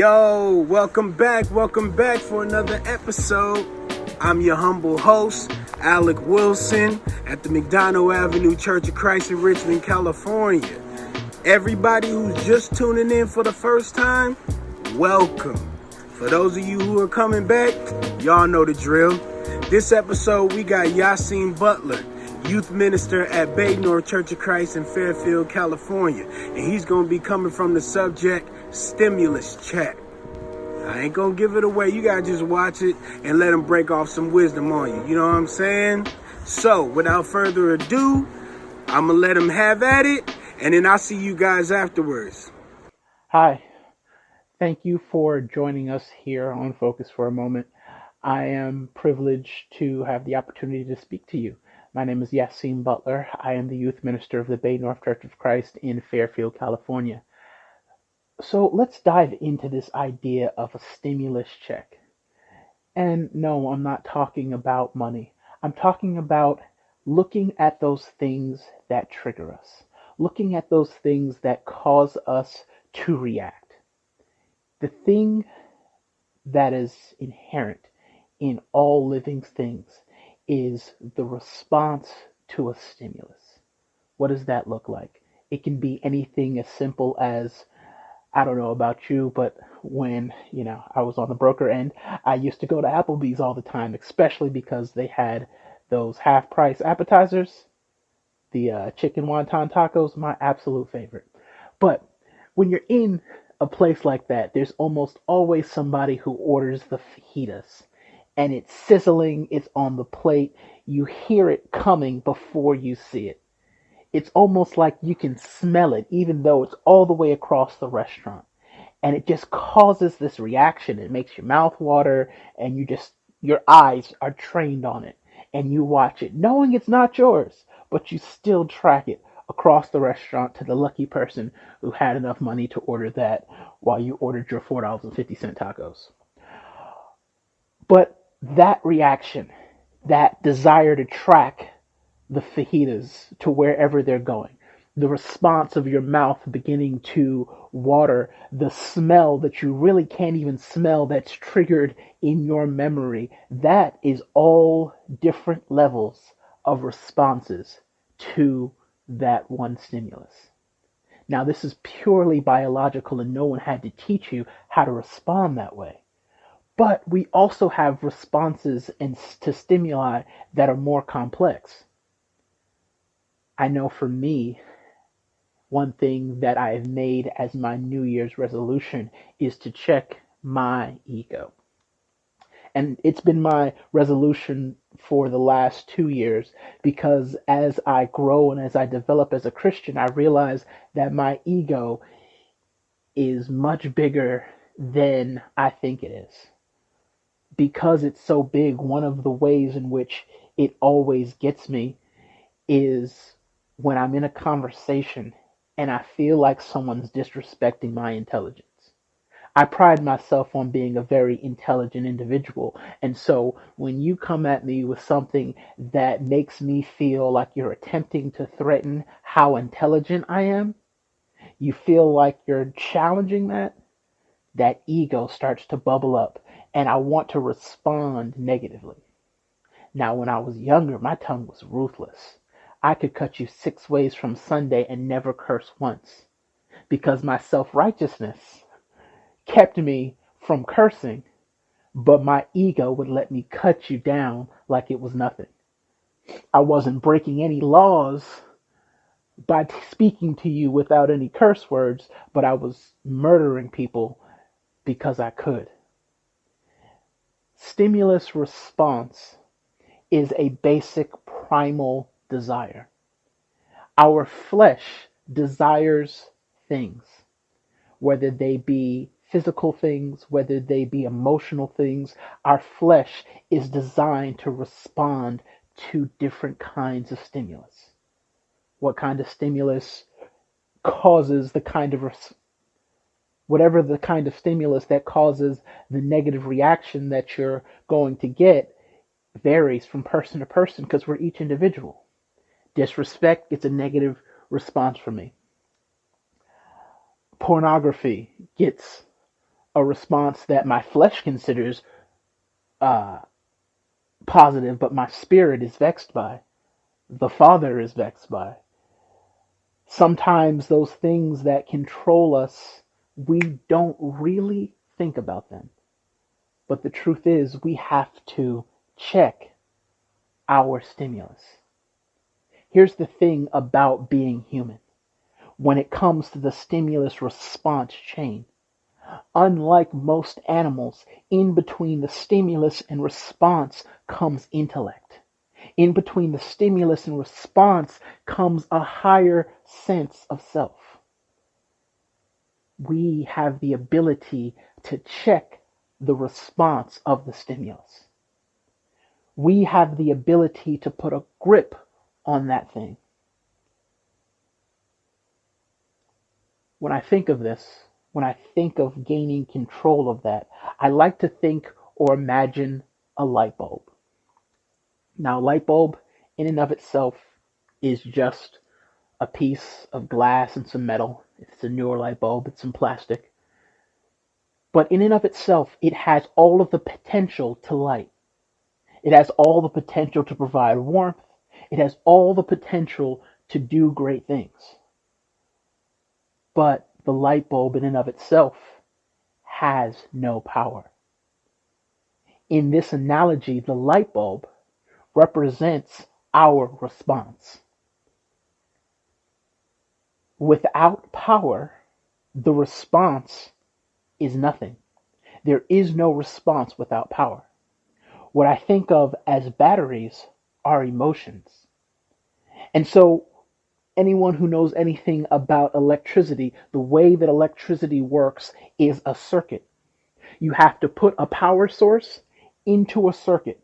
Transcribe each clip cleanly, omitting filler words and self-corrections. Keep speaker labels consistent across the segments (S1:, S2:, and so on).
S1: Yo, welcome back for another episode. I'm your humble host, Alec Wilson, at the Macdonald Avenue Church of Christ in Richmond, California. Everybody who's just tuning in for the first time, welcome. For those of you who are coming back, y'all know the drill. This episode, we got Yasim Butler, youth minister at Bay North Church of Christ in Fairfield, California. And he's going to be coming from the subject, stimulus check. I ain't going to give it away. You got to just watch it and let him break off some wisdom on you. You know what I'm saying? So, without further ado, I'm going to let him have at it, and then I'll see you guys afterwards.
S2: Hi. Thank you for joining us here on Focus for a moment. I am privileged to have the opportunity to speak to you. My name is Yasim Butler. I am the youth minister of the Bay North Church of Christ in Fairfield, California. So let's dive into this idea of a stimulus check. And no, I'm not talking about money. I'm talking about looking at those things that trigger us, looking at those things that cause us to react. The thing that is inherent in all living things is the response to a stimulus. What does that look like? It can be anything as simple as, I don't know about you, but when, I was on the broker end, I used to go to Applebee's all the time, especially because they had those half-price appetizers, the chicken wonton tacos, my absolute favorite. But when you're in a place like that, there's almost always somebody who orders the fajitas. And it's sizzling, it's on the plate, you hear it coming before you see it. It's almost like you can smell it, even though it's all the way across the restaurant. And it just causes this reaction. It makes your mouth water, and your eyes are trained on it. And you watch it, knowing it's not yours, but you still track it across the restaurant to the lucky person who had enough money to order that while you ordered your $4.50 tacos. But that reaction, that desire to track the fajitas to wherever they're going, the response of your mouth beginning to water, the smell that you really can't even smell that's triggered in your memory, that is all different levels of responses to that one stimulus. Now, this is purely biological, and no one had to teach you how to respond that way. But we also have responses to stimuli that are more complex. I know for me, one thing that I have made as my New Year's resolution is to check my ego. And it's been my resolution for the last 2 years because as I grow and as I develop as a Christian, I realize that my ego is much bigger than I think it is. Because it's so big, one of the ways in which it always gets me is when I'm in a conversation and I feel like someone's disrespecting my intelligence. I pride myself on being a very intelligent individual, and so when you come at me with something that makes me feel like you're attempting to threaten how intelligent I am, you feel like you're challenging that ego starts to bubble up, and I want to respond negatively. Now, when I was younger, my tongue was ruthless. I could cut you 6 ways from Sunday and never curse once, because my self-righteousness kept me from cursing, but my ego would let me cut you down like it was nothing. I wasn't breaking any laws by speaking to you without any curse words, but I was murdering people because I could. Stimulus response is a basic primal desire. Our flesh desires things, whether they be physical things, whether they be emotional things. Our flesh is designed to respond to different kinds of stimulus. What kind of stimulus causes whatever the kind of stimulus that causes the negative reaction that you're going to get varies from person to person because we're each individual. Disrespect gets a negative response from me. Pornography gets a response that my flesh considers uh, positive, but my spirit is vexed by. The Father is vexed by. Sometimes those things that control us, we don't really think about them. But the truth is, we have to check our stimulus. Here's the thing about being human. When it comes to the stimulus response chain, unlike most animals, in between the stimulus and response comes intellect. In between the stimulus and response comes a higher sense of self. We have the ability to check the response of the stimulus. We have the ability to put a grip on that thing. When I think of this, when I think of gaining control of that, I like to think or imagine a light bulb. Now, a light bulb in and of itself is just a piece of glass and some metal. It's a newer light bulb, it's some plastic. But in and of itself, it has all of the potential to light. It has all the potential to provide warmth. It has all the potential to do great things. But the light bulb in and of itself has no power. In this analogy, the light bulb represents our response. Without power, the response is nothing. There is no response without power. What I think of as batteries are emotions. And so anyone who knows anything about electricity, the way that electricity works is a circuit. You have to put a power source into a circuit.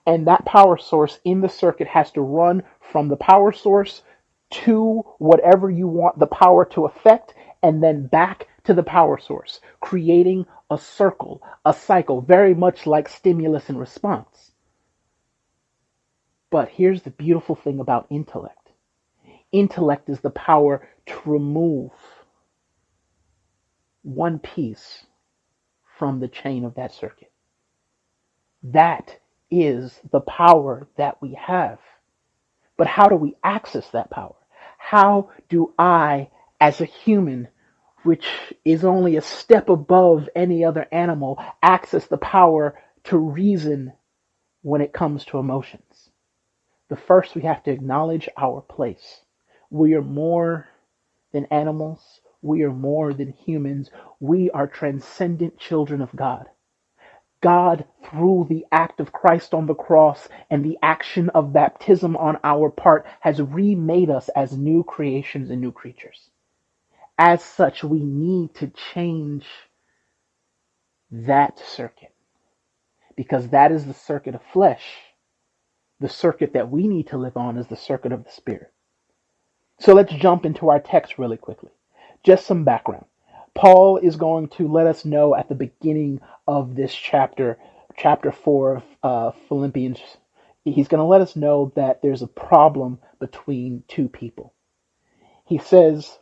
S2: And that power source in the circuit has to run from the power source to whatever you want the power to affect, and then back to the power source, creating a circle, a cycle, very much like stimulus and response. But here's the beautiful thing about intellect. Intellect is the power to remove one piece from the chain of that circuit. That is the power that we have. But how do we access that power? How do I, as a human, which is only a step above any other animal, access the power to reason when it comes to emotions? The first, we have to acknowledge our place. We are more than animals. We are more than humans. We are transcendent children of God. God, through the act of Christ on the cross and the action of baptism on our part, has remade us as new creations and new creatures. As such, we need to change that circuit, because that is the circuit of flesh. The circuit that we need to live on is the circuit of the Spirit. So let's jump into our text really quickly. Just some background. Paul is going to let us know at the beginning of this chapter 4 of Philippians, he's going to let us know that there's a problem between two people. He says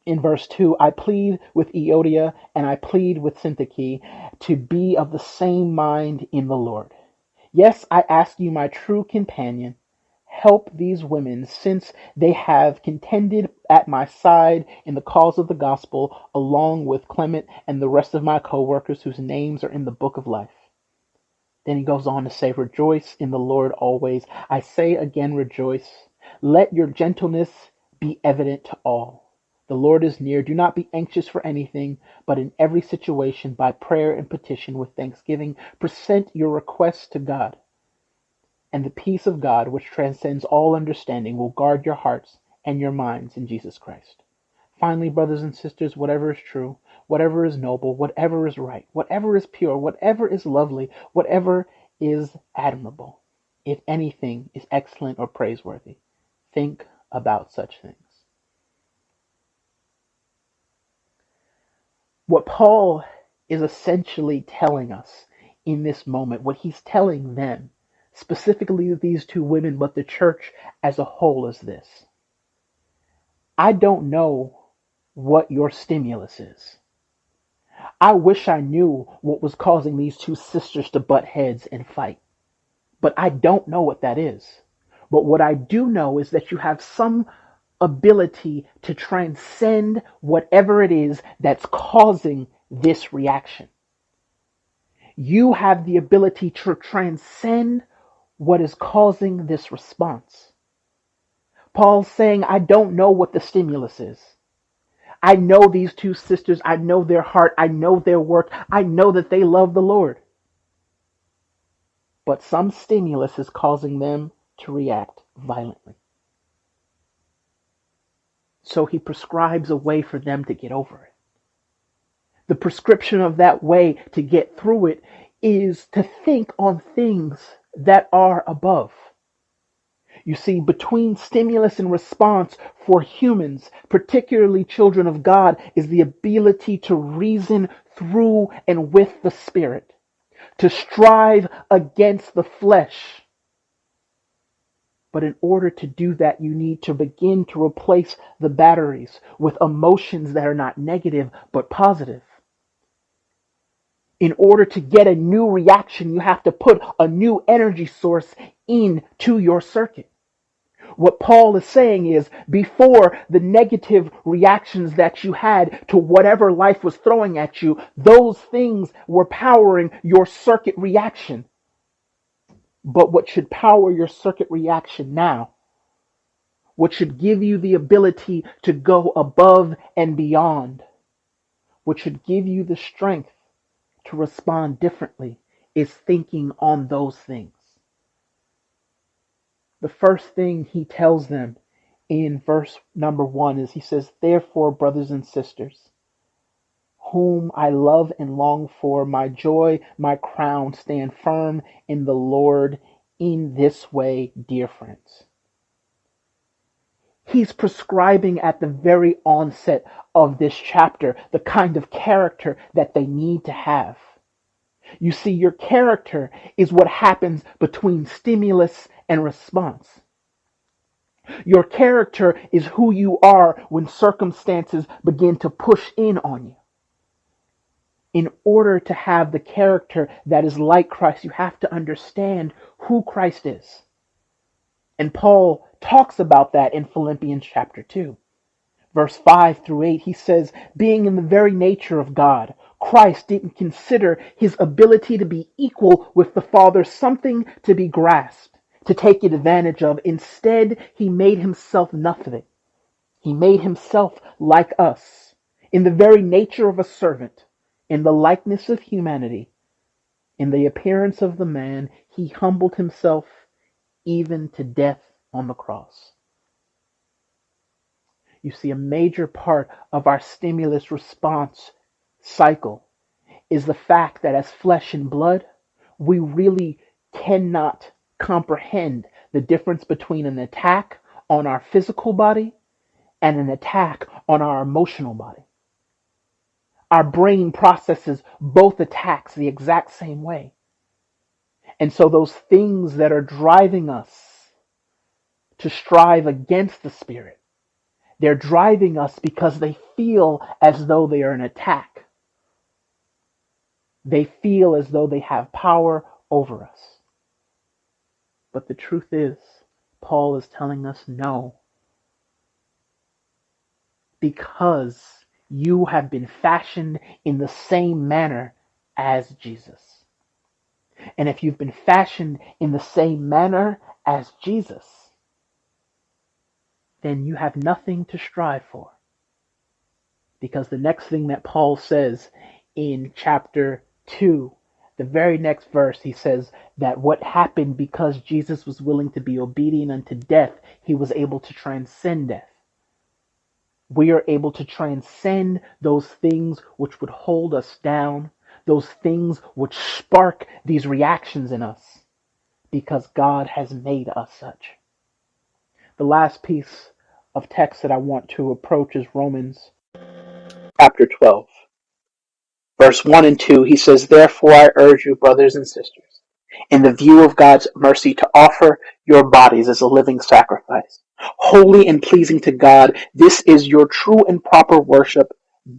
S2: in verse 2, I plead with Euodia and I plead with Syntyche to be of the same mind in the Lord. Yes, I ask you, my true companion, help these women, since they have contended at my side in the cause of the gospel, along with Clement and the rest of my co-workers whose names are in the book of life. Then he goes on to say, rejoice in the Lord always. I say again, rejoice. Let your gentleness be evident to all. The Lord is near. Do not be anxious for anything, but in every situation, by prayer and petition with thanksgiving, present your requests to God. And the peace of God, which transcends all understanding, will guard your hearts and your minds in Jesus Christ. Finally, brothers and sisters, whatever is true, whatever is noble, whatever is right, whatever is pure, whatever is lovely, whatever is admirable, if anything is excellent or praiseworthy, think about such things. What Paul is essentially telling us in this moment, what he's telling them, specifically these two women, but the church as a whole, is this. I don't know what your stimulus is. I wish I knew what was causing these two sisters to butt heads and fight, but I don't know what that is. But what I do know is that you have some ability to transcend whatever it is that's causing this reaction. You have the ability to transcend what is causing this response. Paul's saying, I don't know what the stimulus is. I know these two sisters. I know their heart. I know their work. I know that they love the Lord. But some stimulus is causing them to react violently. So he prescribes a way for them to get over it. The prescription of that way to get through it is to think on things that are above. You see, between stimulus and response for humans, particularly children of God, is the ability to reason through and with the Spirit, to strive against the flesh. But in order to do that, you need to begin to replace the batteries with emotions that are not negative but positive. In order to get a new reaction, you have to put a new energy source into your circuit. What Paul is saying is, before the negative reactions that you had to whatever life was throwing at you, those things were powering your circuit reaction. But what should power your circuit reaction now, what should give you the ability to go above and beyond, what should give you the strength to respond differently, is thinking on those things. The first thing he tells them in verse number 1 is he says, therefore, brothers and sisters, whom I love and long for, my joy, my crown, stand firm in the Lord in this way, dear friends. He's prescribing at the very onset of this chapter the kind of character that they need to have. You see, your character is what happens between stimulus and response. Your character is who you are when circumstances begin to push in on you. In order to have the character that is like Christ, you have to understand who Christ is. And Paul talks about that in Philippians chapter 2. Verse 5 through 8, he says, being in the very nature of God, Christ didn't consider his ability to be equal with the Father something to be grasped, to take advantage of. Instead, he made himself nothing. He made himself like us, in the very nature of a servant, in the likeness of humanity, in the appearance of the man, he humbled himself even to death on the cross. You see, a major part of our stimulus response cycle is the fact that as flesh and blood, we really cannot comprehend the difference between an attack on our physical body and an attack on our emotional body. Our brain processes both attacks the exact same way. And so those things that are driving us to strive against the Spirit, they're driving us because they feel as though they are an attack. They feel as though they have power over us. But the truth is, Paul is telling us no. Because you have been fashioned in the same manner as Jesus. And if you've been fashioned in the same manner as Jesus, then you have nothing to strive for. Because the next thing that Paul says in chapter 2, the very next verse, he says that what happened because Jesus was willing to be obedient unto death, he was able to transcend death. We are able to transcend those things which would hold us down, those things which spark these reactions in us, because God has made us such. The last piece of text that I want to approach is Romans chapter 12. Verse 1 and 2, he says, therefore I urge you, brothers and sisters, in the view of God's mercy, to offer your bodies as a living sacrifice, holy and pleasing to God. This is your true and proper worship.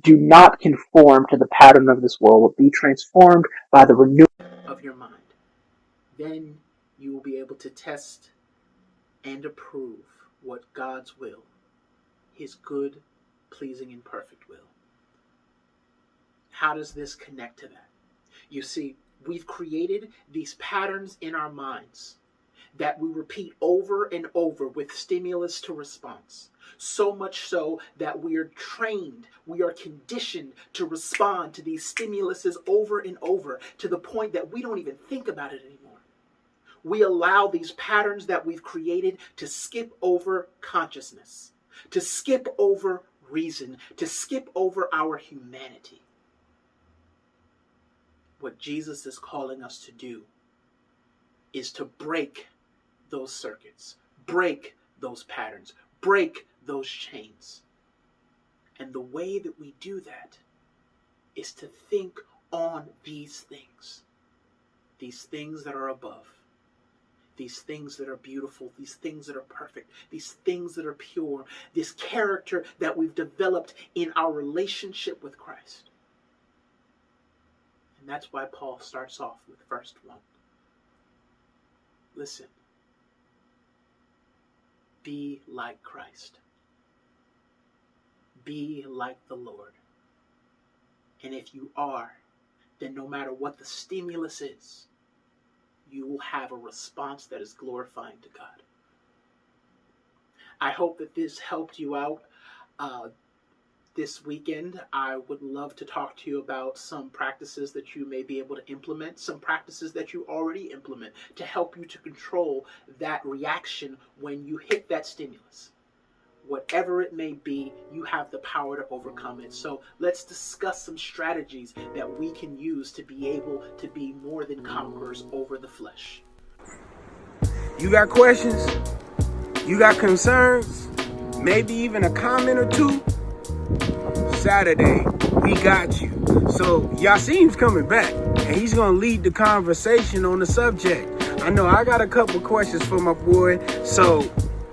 S2: Do not conform to the pattern of this world, but be transformed by the renewal of your mind. Then you will be able to test and approve what God's will, his good, pleasing, and perfect will. How does this connect to that? You see, we've created these patterns in our minds that we repeat over and over with stimulus to response. So much so that we are trained, we are conditioned to respond to these stimuluses over and over to the point that we don't even think about it anymore. We allow these patterns that we've created to skip over consciousness, to skip over reason, to skip over our humanity. What Jesus is calling us to do is to break those circuits, break those patterns, break those chains. And the way that we do that is to think on these things that are above, these things that are beautiful, these things that are perfect, these things that are pure, this character that we've developed in our relationship with Christ. And that's why Paul starts off with verse 1. Listen. Be like Christ. Be like the Lord. And if you are, then no matter what the stimulus is, you will have a response that is glorifying to God. I hope that this helped you out this weekend. I would love to talk to you about some practices that you may be able to implement, some practices that you already implement to help you to control that reaction when you hit that stimulus. Whatever it may be, you have the power to overcome it. So let's discuss some strategies that we can use to be able to be more than conquerors over the flesh.
S1: You got questions? You got concerns? Maybe even a comment or two? Saturday, we got you. So Yasim's coming back, and he's going to lead the conversation on the subject. I know I got a couple questions for my boy, so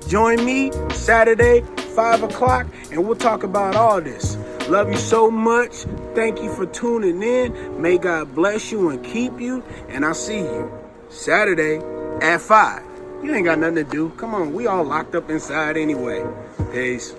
S1: join me Saturday, 5 o'clock, and we'll talk about all this. Love you so much. Thank you for tuning in. May God bless you and keep you, and I'll see you Saturday at 5. You ain't got nothing to do. Come on, we all locked up inside anyway. Peace.